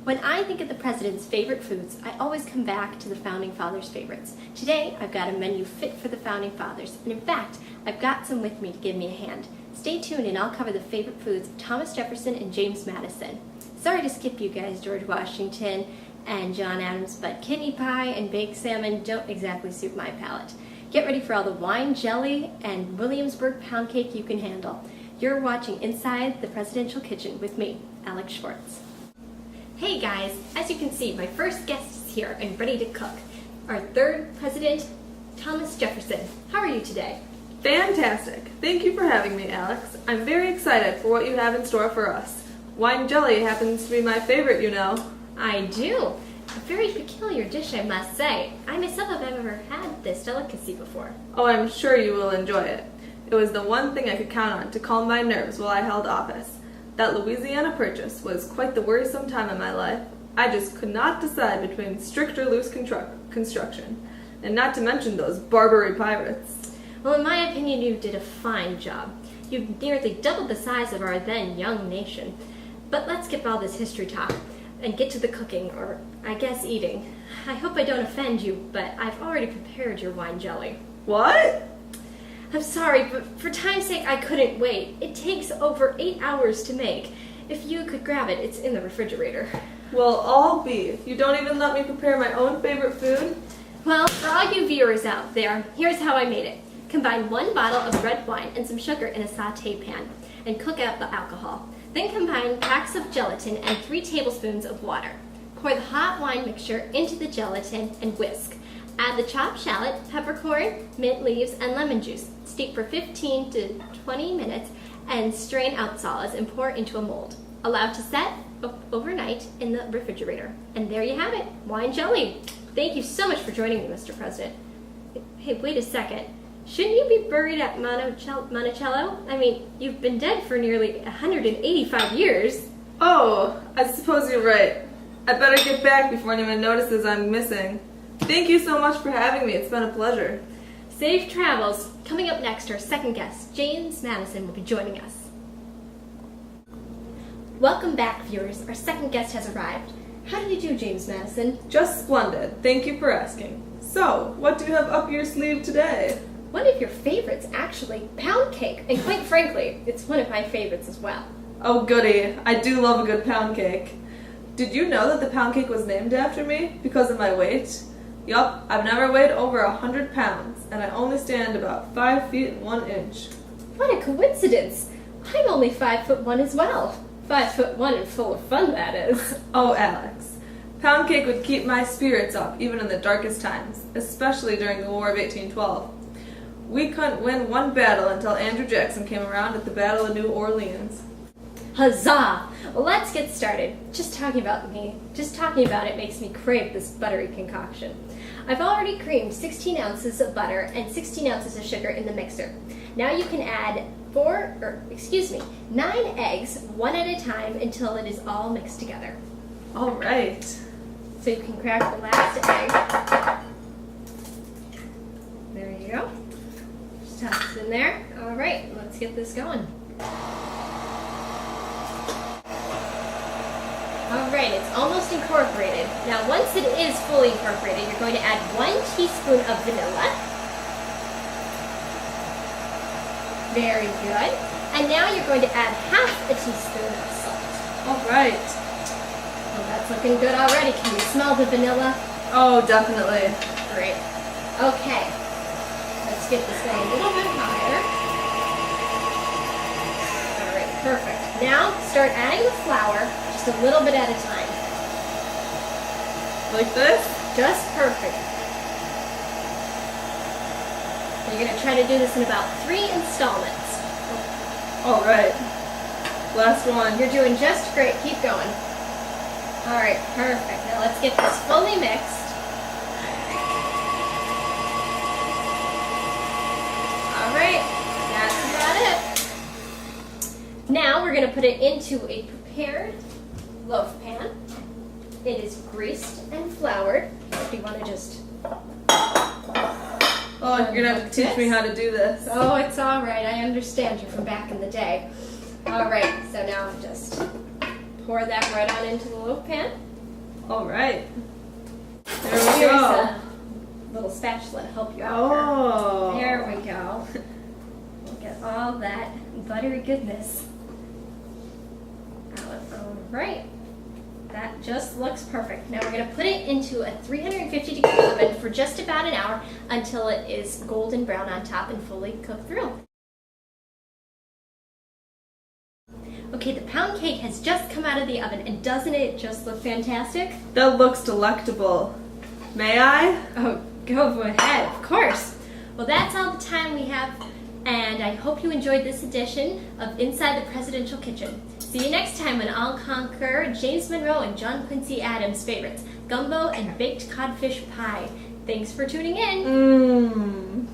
When I think of the President's favorite foods, I always come back to the Founding Fathers' favorites. Today, I've got a menu fit for the Founding Fathers, and in fact, I've got some with me to give me a hand. Stay tuned and I'll cover the favorite foods of Thomas Jefferson and James Madison. Sorry to skip you guys, George Washington and John Adams, but kidney pie and baked salmon don't exactly suit my palate. Get ready for all the wine jelly and Williamsburg pound cake you can handle. You're watching Inside the Presidential Kitchen with me, Alex Schwartz. Hey guys, as you can see, my first guest is here and ready to cook. Our third president, Thomas Jefferson. How are you today? Fantastic. Thank you for having me, Alex. I'm very excited for what you have in store for us. Wine jelly happens to be my favorite, you know. I do. A very peculiar dish, I must say. I myself have never had this delicacy before. Oh, I'm sure you will enjoy it. It was the one thing I could count on to calm my nerves while I held office. That Louisiana Purchase was quite the worrisome time in my life. I just could not decide between strict or loose construction, and not to mention those Barbary pirates. Well, in my opinion, you did a fine job. You nearly doubled the size of our then young nation. But let's skip all this history talk and get to the cooking, or I guess eating. I hope I don't offend you, but I've already prepared your wine jelly. What? I'm sorry, but for time's sake, I couldn't wait. It takes over 8 hours to make. If you could grab it, it's in the refrigerator. Well, I'll be. You don't even let me prepare my own favorite food? Well, for all you viewers out there, here's how I made it. Combine 1 bottle of red wine and some sugar in a sauté pan, and cook out the alcohol. Then combine packs of gelatin and 3 tablespoons of water. Pour the hot wine mixture into the gelatin and whisk. Add the chopped shallot, peppercorn, mint leaves, and lemon juice. Steep for 15 to 20 minutes and strain out solids and pour into a mold. Allow to set overnight in the refrigerator. And there you have it, wine jelly. Thank you so much for joining me, Mr. President. Hey, wait a second. Shouldn't you be buried at Monticello? I mean, you've been dead for nearly 185 years. Oh, I suppose you're right. I better get back before anyone notices I'm missing. Thank you so much for having me. It's been a pleasure. Safe travels. Coming up next, our second guest, James Madison, will be joining us. Welcome back, viewers. Our second guest has arrived. How did you do, James Madison? Just splendid. Thank you for asking. So, what do you have up your sleeve today? One of your favorites, actually, pound cake. And quite frankly, it's one of my favorites as well. Oh, goody. I do love a good pound cake. Did you know that the pound cake was named after me because of my weight? Yup, I've never weighed over 100 pounds, and I only stand about 5 feet and 1 inch. What a coincidence! I'm only 5'1" as well. 5'1" and full of fun, that is. Oh, Alex. Pound cake would keep my spirits up even in the darkest times, especially during the War of 1812. We couldn't win one battle until Andrew Jackson came around at the Battle of New Orleans. Huzzah! Well, let's get started. Just talking about it makes me crave this buttery concoction. I've already creamed 16 ounces of butter and 16 ounces of sugar in the mixer. Now you can add 9 eggs, one at a time, until it is all mixed together. All right. So you can crack the last egg. There you go. Just toss it in there. All right, let's get this going. Alright, it's almost incorporated. Now once it is fully incorporated, you're going to add 1 teaspoon of vanilla. Very good. And now you're going to add half a teaspoon of salt. Alright. Well, that's looking good already. Can you smell the vanilla? Oh, definitely. Great. Okay. Let's get this going a little bit higher. Alright, perfect. Now start adding the flour. Just a little bit at a time. Like this? Just perfect. You're going to try to do this in about 3 installments. All right. Last one. You're doing just great. Keep going. All right, perfect. Now let's get this fully mixed. All right, that's about it. Now we're going to put it into a prepared loaf pan. It is greased and floured. If you want to just... Oh, you're going to have to teach me how to do this. Oh, it's all right. I understand you from back in the day. All right, so now just pour that right on into the loaf pan. All right. There we Here's go. a little spatula to help you out. Oh. There we go. Look at all that buttery goodness. All right. That just looks perfect. Now we're going to put it into a 350 degree oven for just about an hour until it is golden brown on top and fully cooked through. Okay, the pound cake has just come out of the oven, and doesn't it just look fantastic? That looks delectable. May I? Oh, go ahead, of course. Well, that's all the time we have, and I hope you enjoyed this edition of Inside the Presidential Kitchen. See you next time when I'll conquer James Monroe and John Quincy Adams' favorites, gumbo and baked codfish pie. Thanks for tuning in.